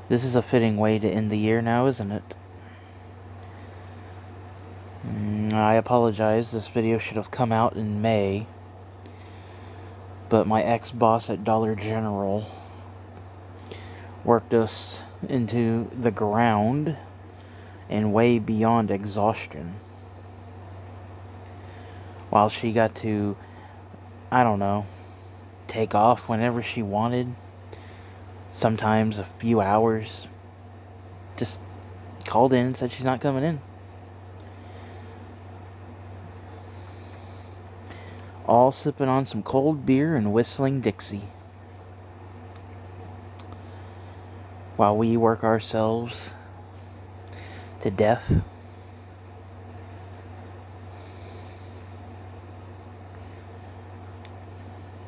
This is a fitting way to end the year now, isn't it? I apologize, this video should have come out in May, but my ex-boss at Dollar General worked us into the ground and way beyond exhaustion, while she got to, I don't know, take off whenever she wanted, sometimes a few hours, just called in and said she's not coming in. All sipping on some cold beer and whistling Dixie, while we work ourselves to death.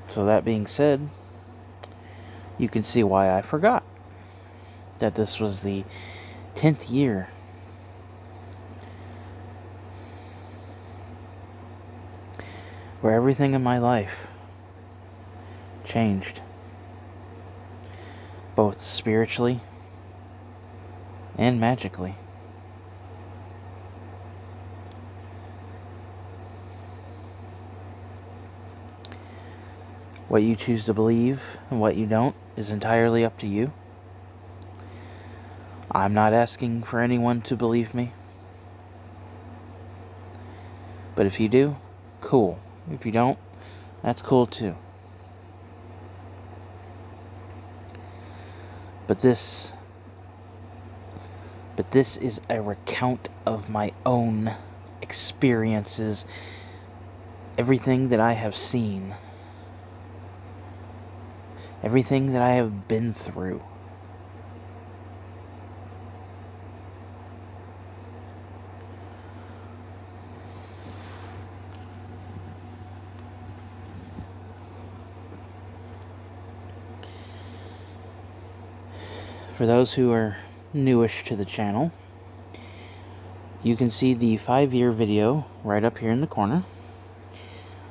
So that being said, you can see why I forgot that this was the 10th year where everything in my life changed, both spiritually and magically. What you choose to believe and what you don't is entirely up to you. I'm not asking for anyone to believe me. But if you do, cool. If you don't, that's cool too. But this is a recount of my own experiences, everything that I have seen, everything that I have been through. For those who are newish to the channel, you can see the 5-year video right up here in the corner.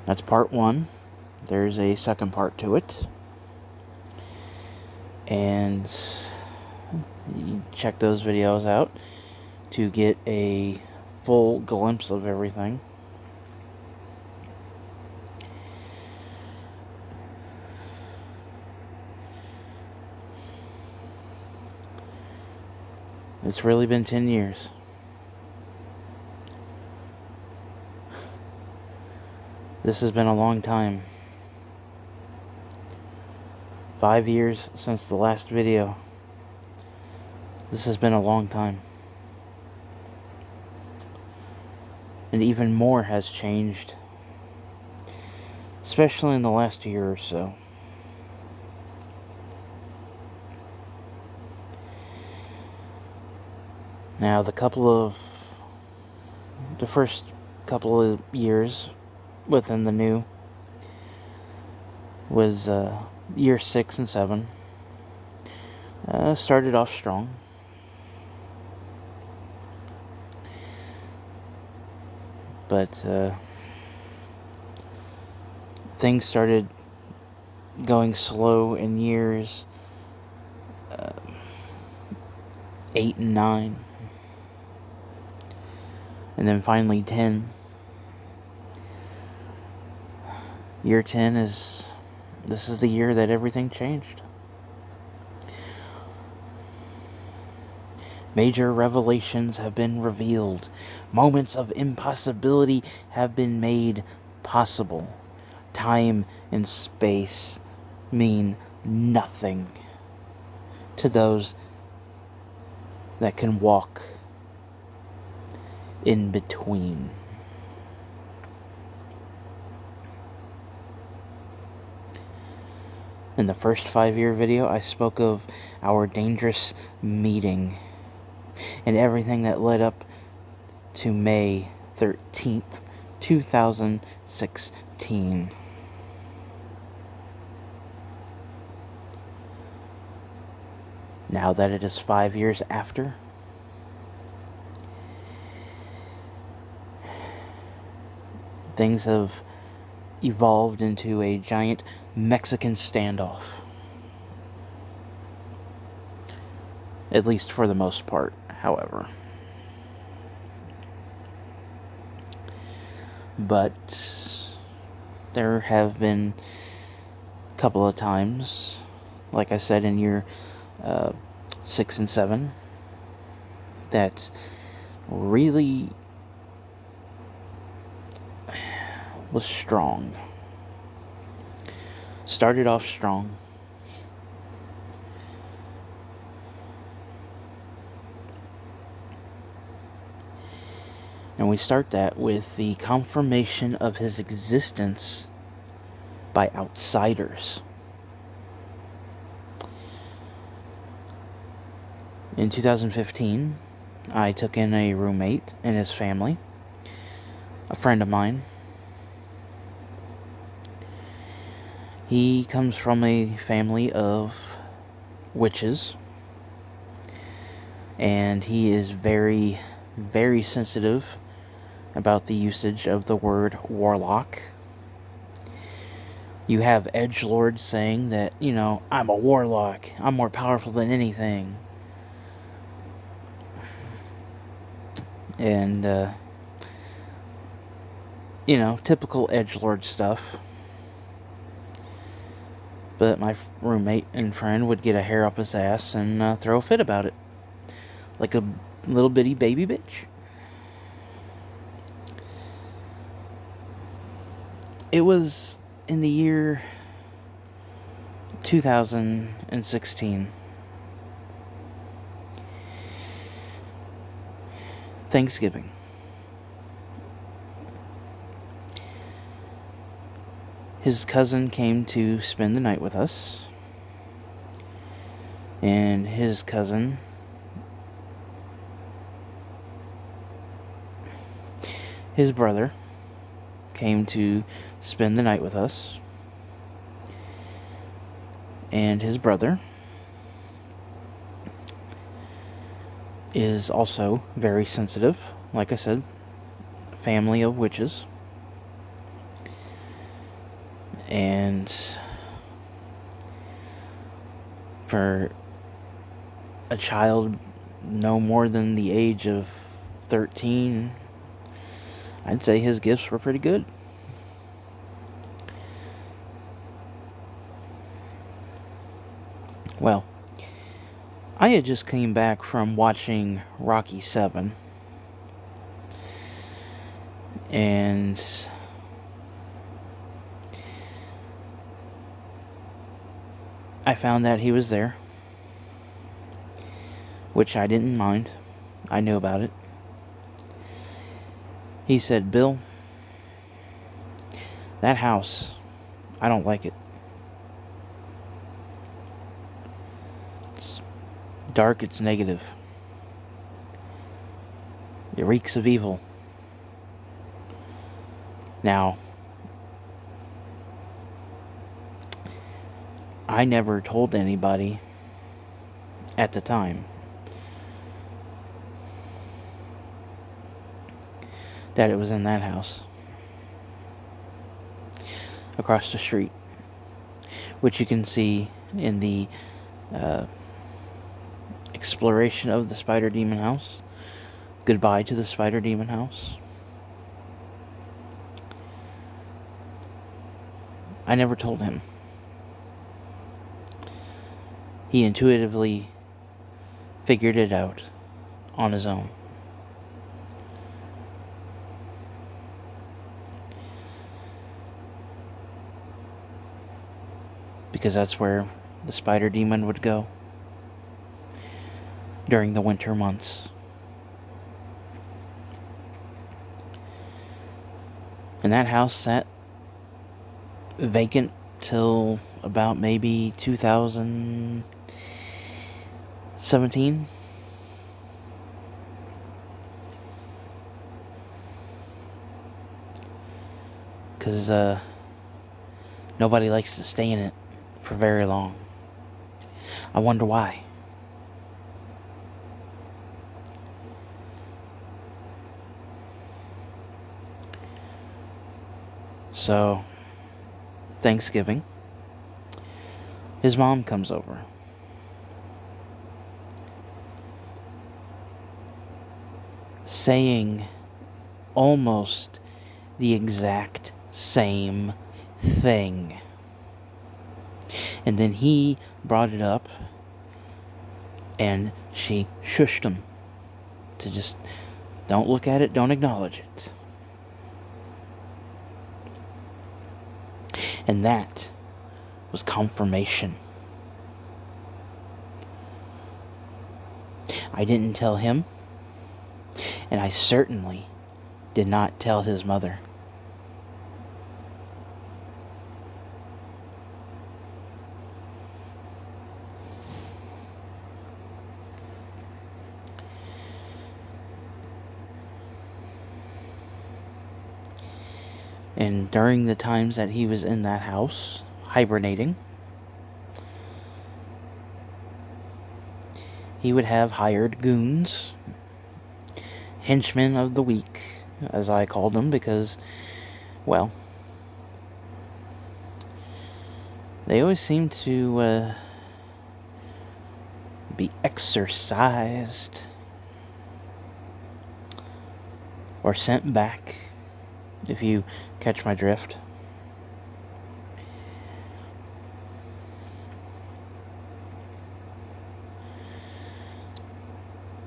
That's part 1. There's a second part to it. And you check those videos out to get a full glimpse of everything. It's really been 10 years. This has been a long time. 5 years since the last video. This has been a long time. And even more has changed, especially in the last year or so. Now, the first couple of years within the new was year 6 and 7. Started off strong. But things started going slow in years 8 and 9. And then finally 10. Year 10 this is the year that everything changed. Major revelations have been revealed. Moments of impossibility have been made possible. Time and space mean nothing to those that can walk in between. In the first 5-year video, I spoke of our dangerous meeting and everything that led up to May 13th, 2016. Now that it is 5 years after, things have evolved into a giant Mexican standoff. At least for the most part, however. But there have been a couple of times, like I said, in year 6 and 7, that really was strong. Started off strong. And we start that with the confirmation of his existence by outsiders. In 2015, I took in a roommate and his family, a friend of mine. He comes from a family of witches, and he is very, very sensitive about the usage of the word warlock. You have edgelords saying that, I'm a warlock, I'm more powerful than anything. And, typical edgelord stuff. But my roommate and friend would get a hair up his ass and throw a fit about it. Like a little bitty baby bitch. It was in the year 2016. Thanksgiving. His cousin came to spend the night with us. And his cousin his brother came to spend the night with us. And his brother is also very sensitive. Like I said, family of witches. And for a child no more than the age of 13, I'd say his gifts were pretty good. Well, I had just came back from watching Rocky 7. And I found that he was there, which I didn't mind. I knew about it. He said, "Bill, that house, I don't like it. It's dark, it's negative. It reeks of evil." Now, I never told anybody at the time that it was in that house across the street, which you can see in the exploration of the Spider Demon house. Goodbye to the Spider Demon house. I never told him. He intuitively figured it out on his own. Because that's where the Spider Demon would go during the winter months. And that house sat vacant till about maybe 2017. Because nobody likes to stay in it for very long. I wonder why. So, Thanksgiving, his mom comes over. saying almost the exact same thing. And then he brought it up, and she shushed him to just don't look at it, don't acknowledge it. And that was confirmation. I didn't tell him, and I certainly did not tell his mother. And during the times that he was in that house, hibernating, he would have hired goons, henchmen of the week, as I called them, because, well, they always seemed to be exorcised or sent back, if you catch my drift.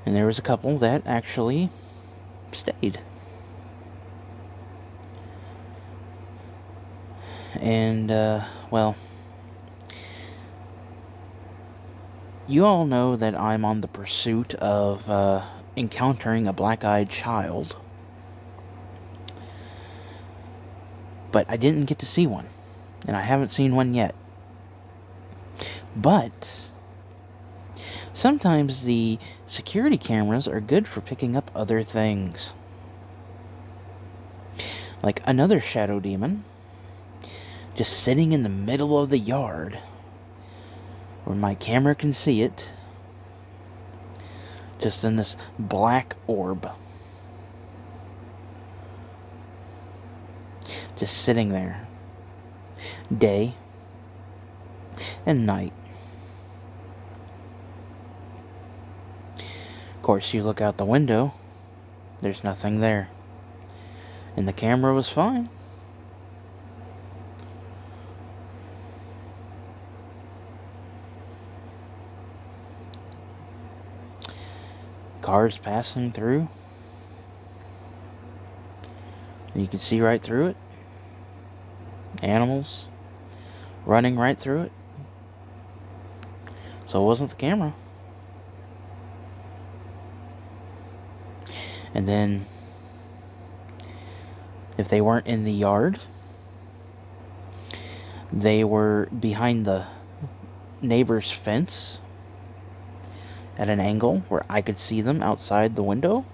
And there was a couple that actually stayed. And, well, you all know that I'm on the pursuit of encountering a black-eyed child. But I didn't get to see one. And I haven't seen one yet. But sometimes the security cameras are good for picking up other things. Like another shadow demon just sitting in the middle of the yard where my camera can see it, just in this black orb. Just sitting there, day and night. Of course, you look out the window, there's nothing there. And the camera was fine. Cars passing through, and you can see right through it. Animals running right through it. So it wasn't the camera. And then, if they weren't in the yard, they were behind the neighbor's fence at an angle where I could see them outside the window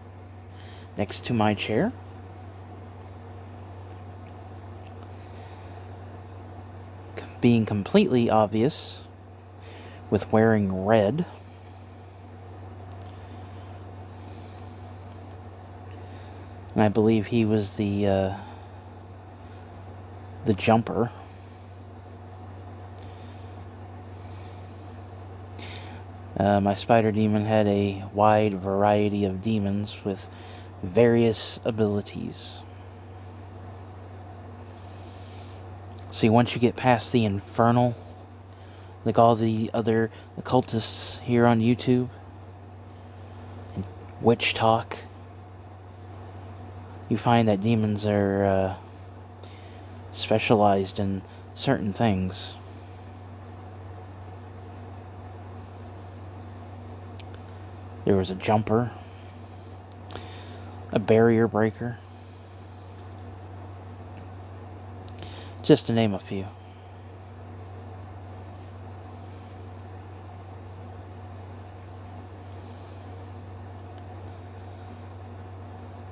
next to my chair. Being completely obvious with wearing red. And I believe he was the jumper. My spider demon had a wide variety of demons with various abilities. See, once you get past the infernal, like all the other occultists here on YouTube, and witch talk, you find that demons are specialized in certain things. There was a jumper, a barrier breaker, just to name a few.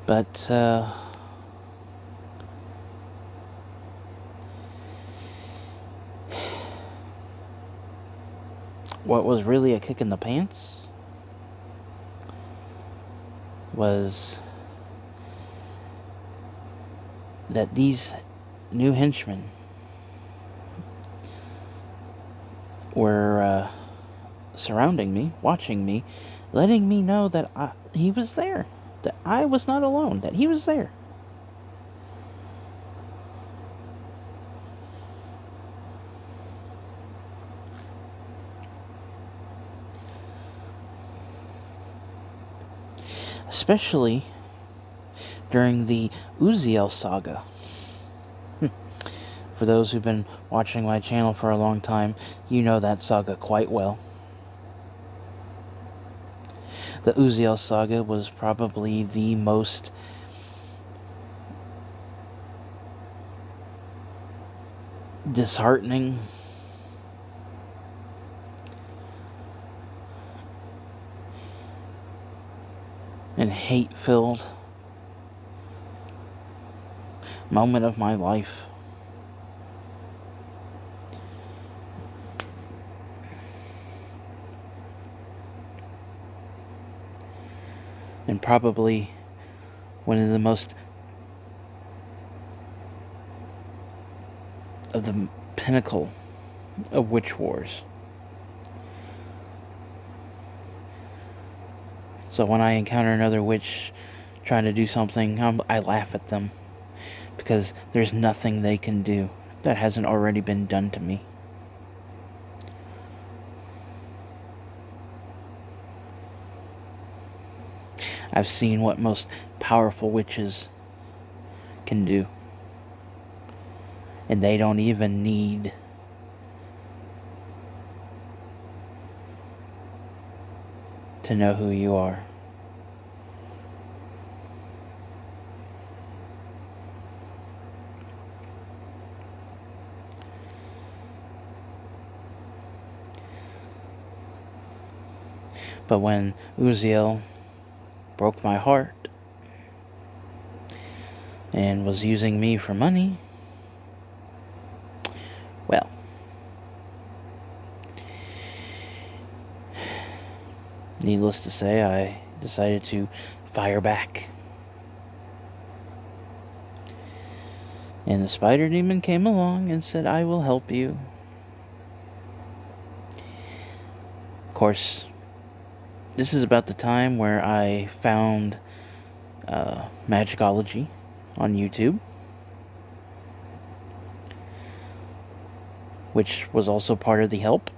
But, what was really a kick in the pants was that these new henchmen were surrounding me, watching me, letting me know that he was there. that I was not alone, that he was there. Especially during the Uziel saga. For those who've been watching my channel for a long time, you know that saga quite well. The Uziel saga was probably the most disheartening and hate-filled moment of my life. And probably one of the most of the pinnacle of witch wars. So when I encounter another witch trying to do something, I laugh at them, because there's nothing they can do that hasn't already been done to me. I've seen what most powerful witches can do, and they don't even need to know who you are. But when Uziel broke my heart and was using me for money, well, needless to say, I decided to fire back. And the spider demon came along and said, "I will help you." Of course, this is about the time where I found Magicology on YouTube, which was also part of the help.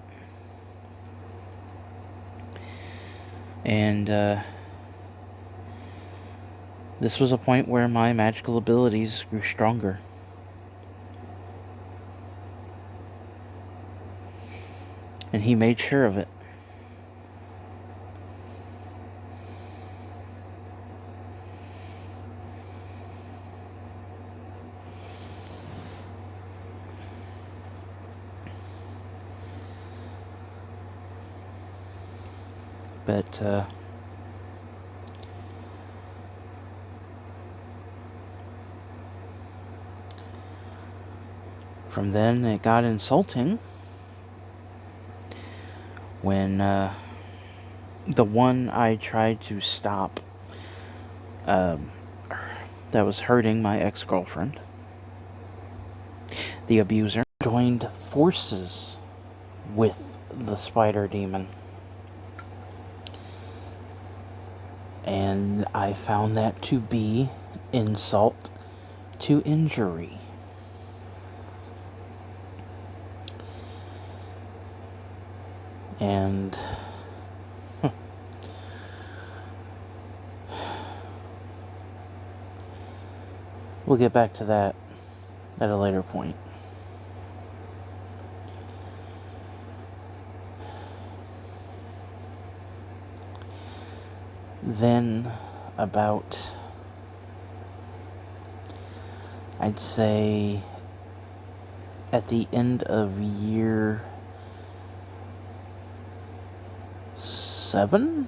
And this was a point where my magical abilities grew stronger. And he made sure of it. But from then it got insulting when the one I tried to stop that was hurting my ex-girlfriend, the abuser, joined forces with the spider demon. And I found that to be insult to injury. And we'll get back to that at a later point. Then, about, I'd say, at the end of year 7,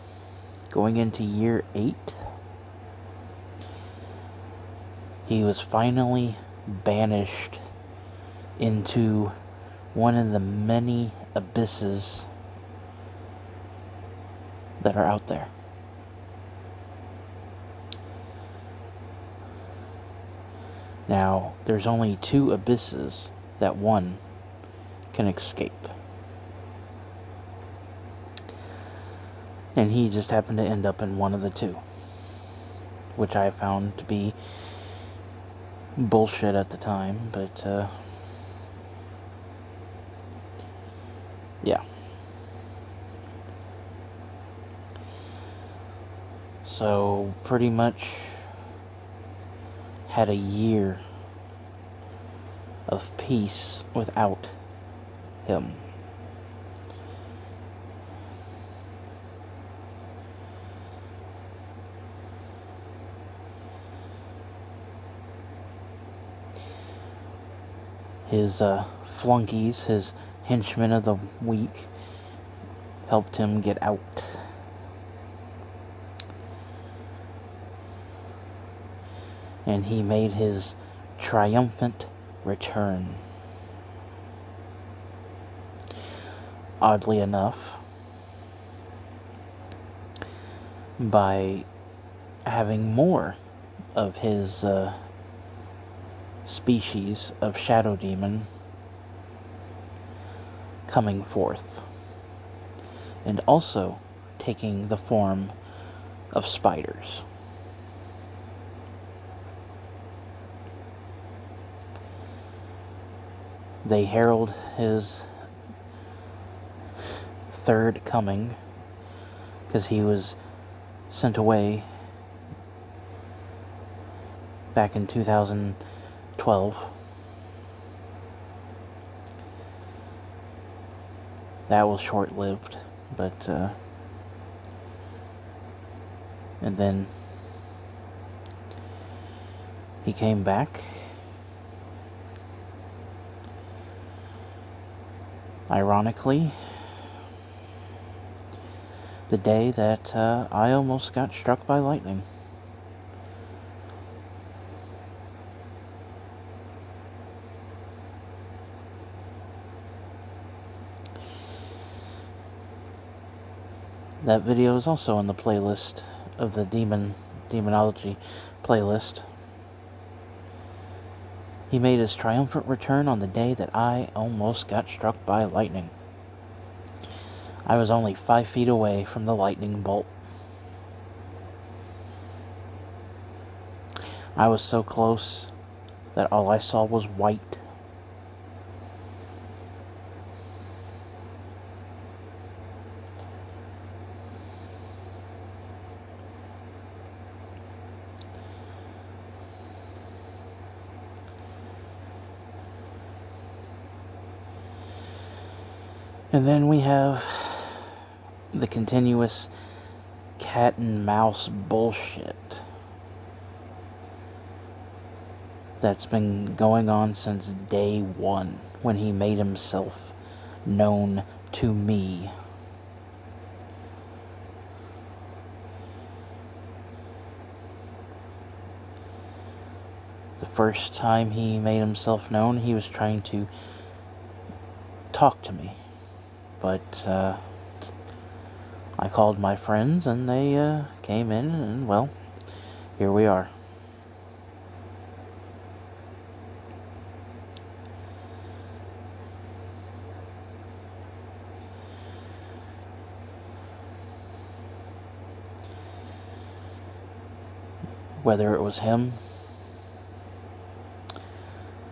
going into year 8, he was finally banished into one of the many abysses that are out there. Now, there's only 2 abysses that one can escape. And he just happened to end up in one of the 2. which I found to be bullshit at the time, but, yeah. So, pretty much had a year of peace without him. His flunkies, his henchmen of the week, helped him get out. And he made his triumphant return. Oddly enough, by having more of his species of shadow demon coming forth, and also taking the form of spiders. They herald his third coming, because he was sent away back in 2012. That was short-lived, but, and then he came back. Ironically, the day that I almost got struck by lightning. That video is also in the playlist of the Demonology playlist. He made his triumphant return on the day that I almost got struck by lightning. I was only 5 feet away from the lightning bolt. I was so close that all I saw was white. And then we have the continuous cat and mouse bullshit that's been going on since day one, when he made himself known to me. The first time he made himself known, he was trying to talk to me. But, I called my friends, and they, came in, and, well, here we are. Whether it was him,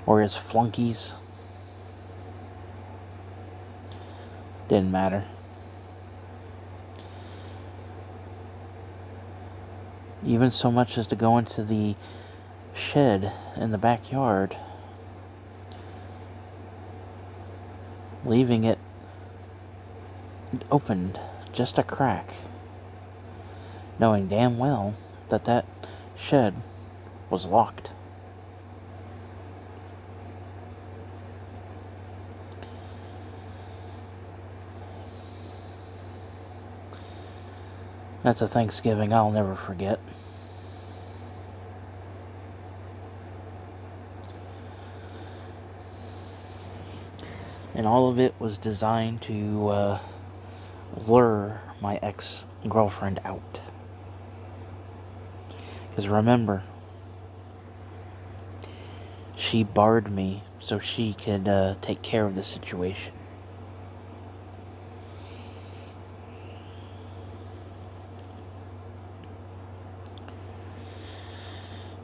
or his flunkies, didn't matter. Even so much as to go into the shed in the backyard, leaving it opened just a crack, knowing damn well that that shed was locked. That's a Thanksgiving I'll never forget. And all of it was designed to lure my ex-girlfriend out. Because remember, she barred me so she could take care of the situation.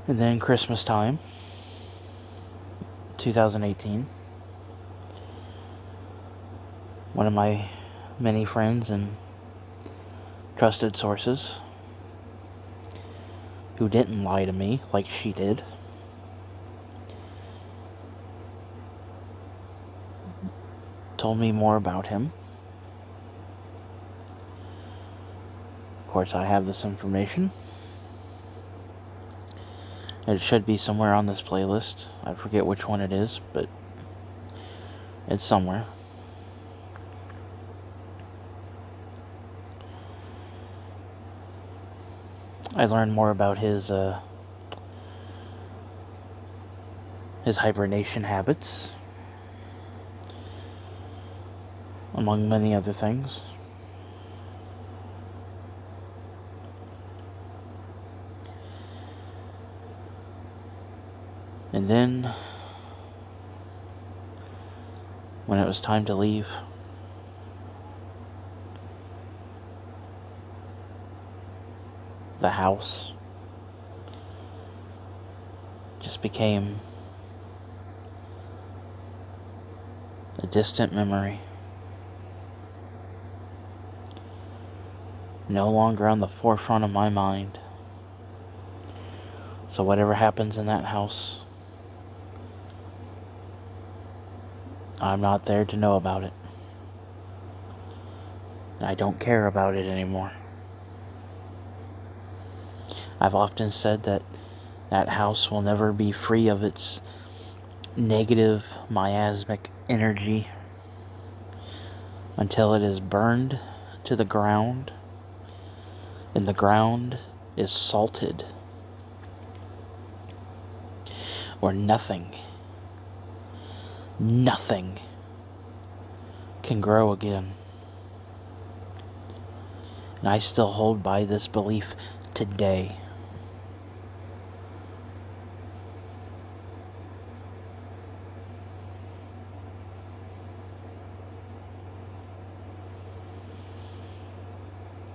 And then Christmas time, 2018, one of my many friends and trusted sources, who didn't lie to me like she did, told me more about him. Of course, I have this information. It should be somewhere on this playlist. I forget which one it is, but it's somewhere. I learned more about his hibernation habits, among many other things. And then, when it was time to leave, the house just became a distant memory. No longer on the forefront of my mind. So whatever happens in that house, I'm not there to know about it. I don't care about it anymore. I've often said that that house will never be free of its negative miasmic energy until it is burned to the ground and the ground is salted, or nothing can grow again. And I still hold by this belief today.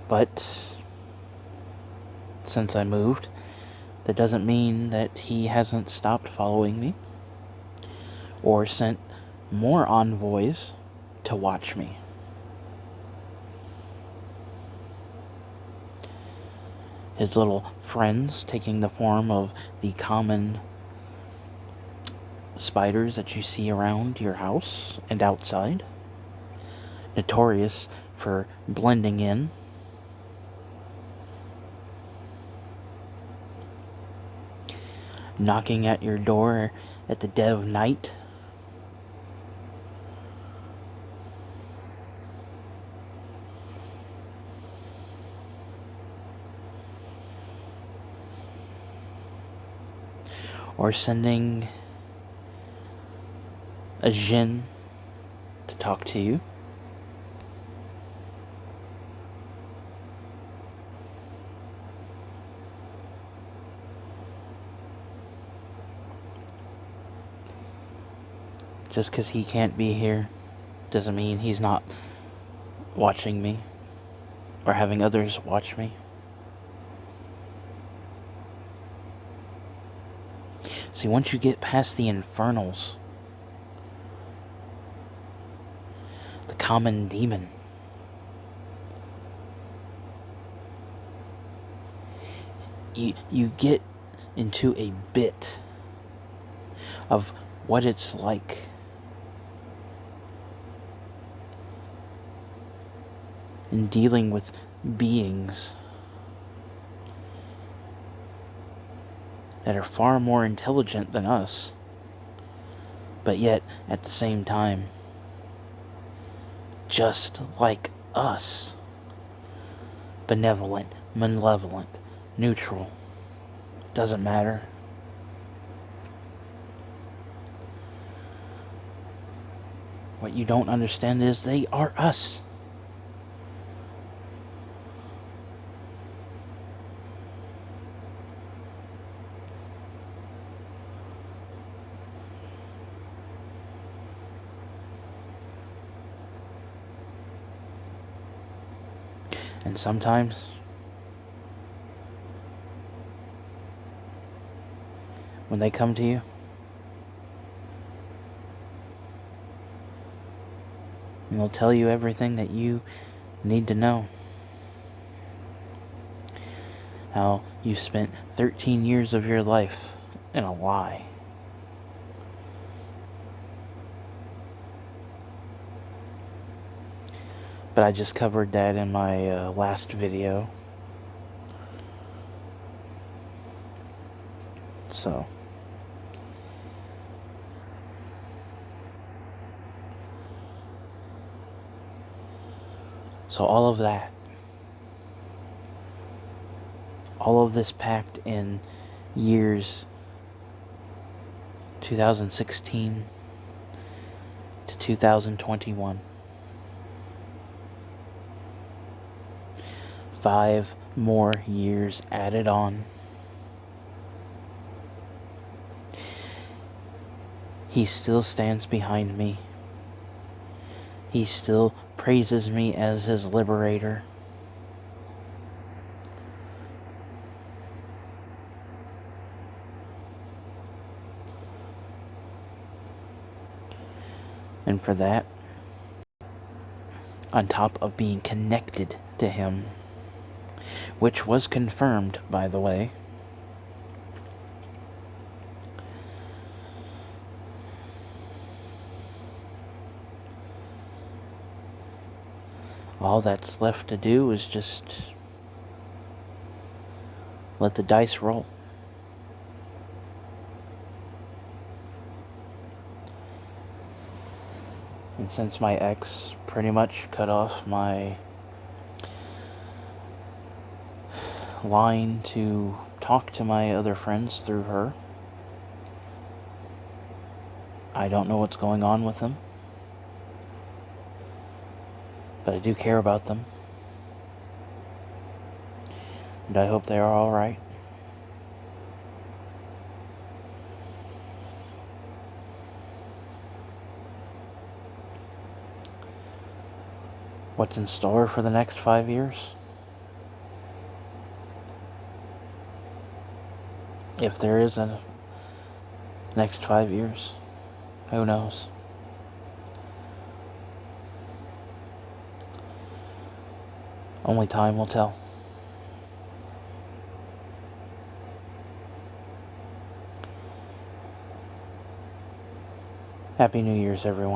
But since I moved, that doesn't mean that he hasn't stopped following me or sent more envoys to watch me. His little friends taking the form of the common spiders that you see around your house and outside, notorious for blending in. Knocking at your door at the dead of night. Or sending a djinn to talk to you. Just because he can't be here doesn't mean he's not watching me or having others watch me. See, once you get past the infernals, the common demon, you get into a bit of what it's like in dealing with beings that are far more intelligent than us, but yet, at the same time, just like us. Benevolent, malevolent, neutral. Doesn't matter. What you don't understand is they are us. And sometimes when they come to you, and they'll tell you everything that you need to know. How you spent 13 years of your life in a lie. But I just covered that in my last video. So all of that, all of this packed in years 2016 to 2021. 5 more years added on. He still stands behind me. He still praises me as his liberator. And for that, on top of being connected to him, which was confirmed, by the way, all that's left to do is just let the dice roll. And since my ex pretty much cut off my line to talk to my other friends through her, I don't know what's going on with them, but I do care about them, and I hope they are alright. What's in store for the next 5 years? If there is a next 5 years, who knows? Only time will tell. Happy New Year's, everyone.